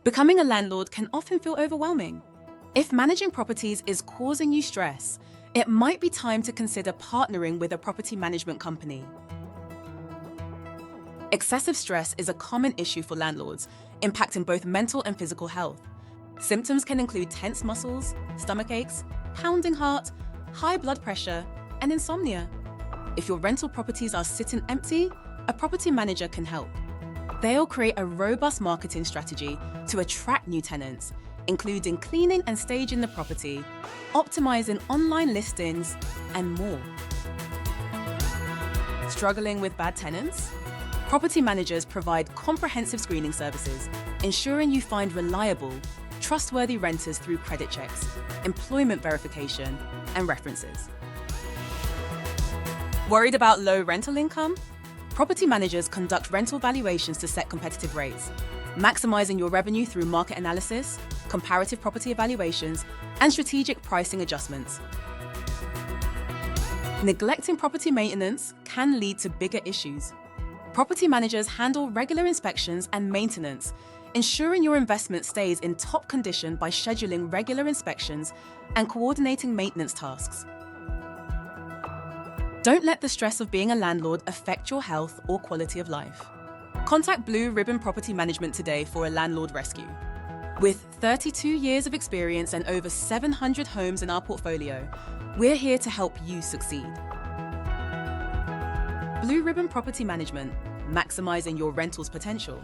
Becoming a landlord can often feel overwhelming. If managing properties is causing you stress, it might be time to consider partnering with a property management company. Excessive stress is a common issue for landlords, impacting both mental and physical health. Symptoms can include tense muscles, stomach aches, pounding heart, high blood pressure, and insomnia. If your rental properties are sitting empty, a property manager can help. They'll create a robust marketing strategy to attract new tenants, including cleaning and staging the property, optimizing online listings, and more. Struggling with bad tenants? Property managers provide comprehensive screening services, ensuring you find reliable, trustworthy renters through credit checks, employment verification, and references. Worried about low rental income? Property managers conduct rental valuations to set competitive rates, maximizing your revenue through market analysis, comparative property evaluations, and strategic pricing adjustments. Neglecting property maintenance can lead to bigger issues. Property managers handle regular inspections and maintenance, ensuring your investment stays in top condition by scheduling regular inspections and coordinating maintenance tasks. Don't let the stress of being a landlord affect your health or quality of life. Contact Blue Ribbon Property Management today for a landlord rescue. With 32 years of experience and over 700 homes in our portfolio, we're here to help you succeed. Blue Ribbon Property Management, maximizing your rental's potential.